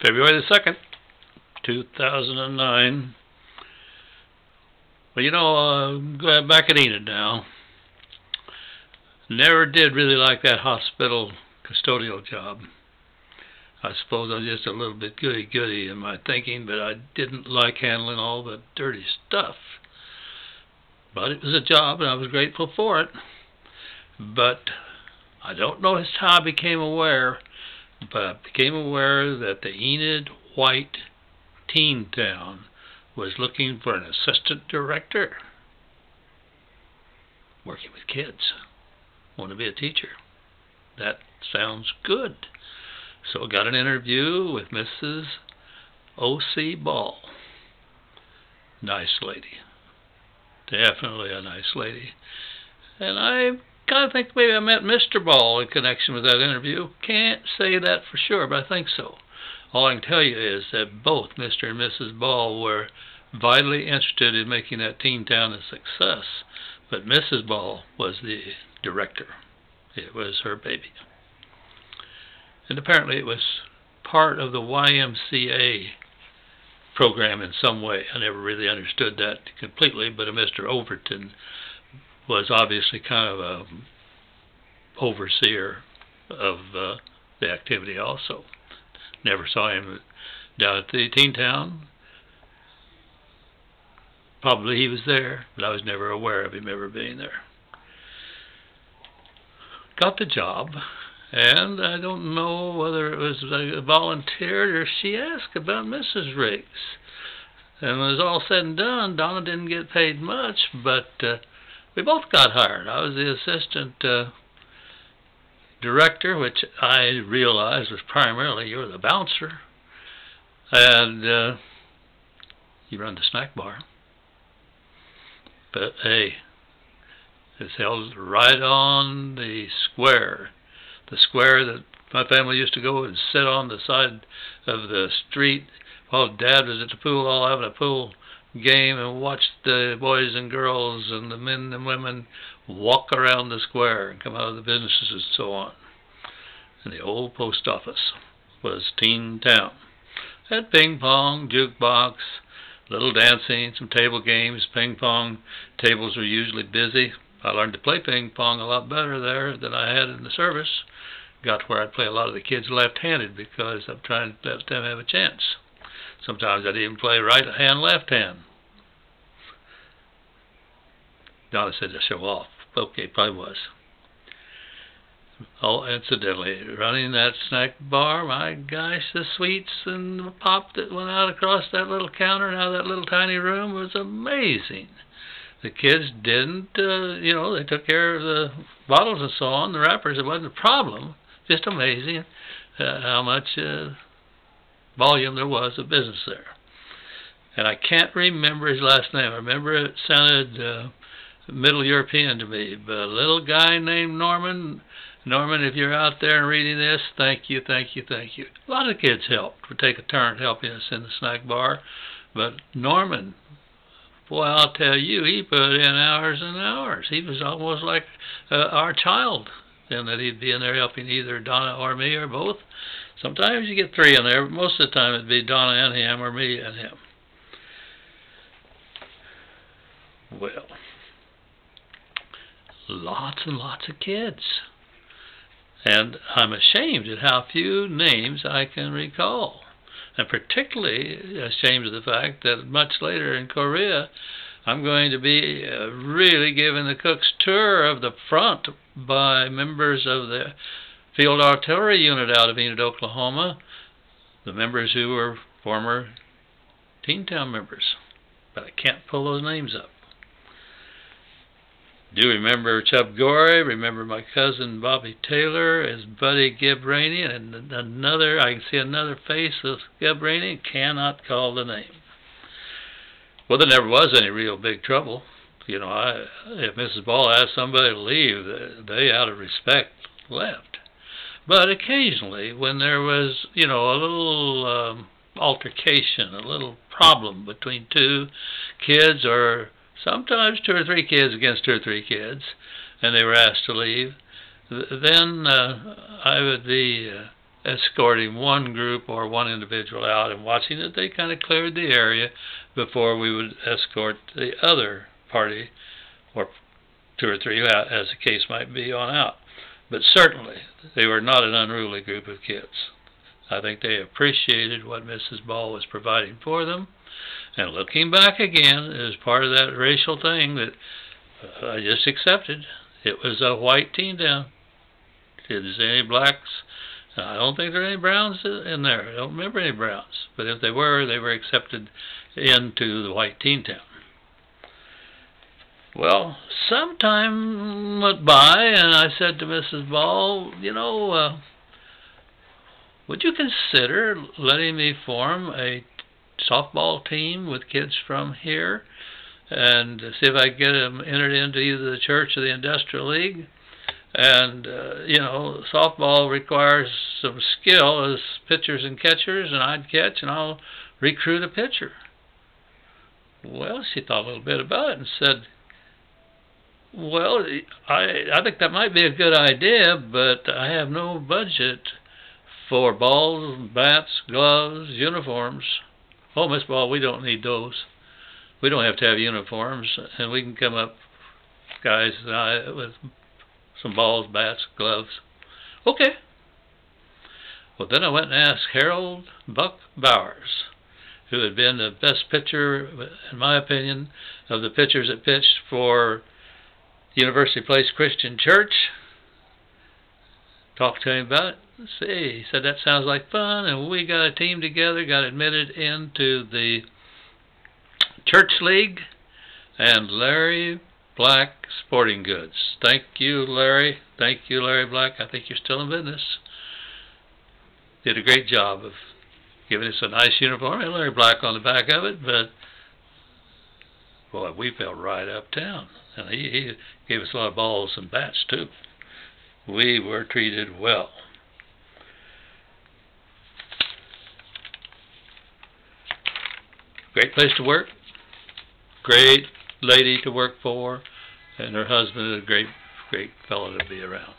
February the 2nd, 2009. Well, you know, I'm back at Enid now. Never did really like that hospital custodial job. I suppose I was just a little bit goody-goody in my thinking, but I didn't like handling all the dirty stuff. But it was a job, and I was grateful for it. But I don't know how I became aware, but I became aware that the Enid White Teen Town was looking for an assistant director. Working with kids. Want to be a teacher. That sounds good. So I got an interview with Mrs. O.C. Ball. Nice lady. Definitely a nice lady. And I kind of think maybe I met Mr. Ball in connection with that interview. Can't say that for sure, but I think so. All I can tell you is that both Mr. and Mrs. Ball were vitally interested in making that teen town a success. But Mrs. Ball was the director. It was her baby. And apparently it was part of the YMCA program in some way. I never really understood that completely, but Mr. Overton was obviously kind of a overseer of the activity also. Never saw him down at the teen town. Probably he was there, but I was never aware of him ever being there. Got the job, and I don't know whether it was volunteered or she asked about Mrs. Riggs. And when it was all said and done, Donna didn't get paid much, but we both got hired. I was the assistant director, which I realized was primarily you're the bouncer, and you run the snack bar. But hey, it's held right on the square that my family used to go and sit on the side of the street while Dad was at the pool, all having a pool game, and watch the boys and girls and the men and women walk around the square and come out of the businesses and so on. And the old post office was teen town. Had ping pong, jukebox, little dancing, some table games. Ping pong tables were usually busy. I learned to play ping pong a lot better there than I had in the service. Got to where I'd play a lot of the kids left-handed because I'm trying to let them have a chance. Sometimes I'd even play right hand, left hand. Donna said to show off. Okay, probably was. Oh, incidentally, running that snack bar, my gosh, the sweets and the pop that went out across that little counter and out of that little tiny room was amazing. The kids didn't, they took care of the bottles and so on, the wrappers. It wasn't a problem. Just amazing how much volume there was of business there. And I can't remember his last name. I remember it sounded Middle European to me, but a little guy named Norman. Norman, if you're out there and reading this, thank you, thank you, thank you. A lot of kids helped. Would take a turn helping us in the snack bar. But Norman, boy, I'll tell you, he put in hours and hours. He was almost like our child, in that he'd be in there helping either Donna or me or both. Sometimes you get three in there, but most of the time it'd be Donna and him or me and him. Well, lots and lots of kids. And I'm ashamed at how few names I can recall. And particularly ashamed of the fact that much later in Korea, I'm going to be really giving the cook's tour of the front by members of the Field Artillery Unit out of Enid, Oklahoma, the members who were former Teen Town members. But I can't pull those names up. Do remember Chub Gorey, remember my cousin Bobby Taylor, his buddy Gib Rainey, and I can see another face of Gib Rainey, cannot call the name. Well, there never was any real big trouble. If Mrs. Ball asked somebody to leave, they, out of respect, left. But occasionally, when there was, a little altercation, a little problem between two kids, or sometimes two or three kids against two or three kids, and they were asked to leave, then I would be escorting one group or one individual out and watching that they kind of cleared the area before we would escort the other party, or two or three out, as the case might be, on out. But certainly, they were not an unruly group of kids. I think they appreciated what Mrs. Ball was providing for them. And looking back again, as part of that racial thing that I just accepted, it was a white team down. Didn't see any blacks. I don't think there are any browns in there. I don't remember any browns. But if they were accepted into the white teen town. Well, some time went by, and I said to Mrs. Ball, you know, would you consider letting me form a softball team with kids from here and see if I can get them entered into either the church or the industrial league? And, you know, softball requires some skill as pitchers and catchers, and I'd catch and I'll recruit a pitcher. Well, she thought a little bit about it and said, well, I think that might be a good idea, but I have no budget for balls, bats, gloves, uniforms. Oh, Miss Ball, we don't need those. We don't have to have uniforms, and we can come up, guys and I, with some balls, bats, gloves. Okay. Well, then I went and asked Harold Buck Bowers, who had been the best pitcher, in my opinion, of the pitchers that pitched for University Place Christian Church. Talked to him about it. See, he said, that sounds like fun, and we got a team together, got admitted into the church league, and Larry Black Sporting Goods. Thank you, Larry. Thank you, Larry Black. I think you're still in business. Did a great job of giving us a nice uniform, and Larry Black on the back of it, but boy, we felt right uptown. And he gave us a lot of balls and bats, too. We were treated well. Great place to work. Great lady to work for. And her husband is a great fellow to be around.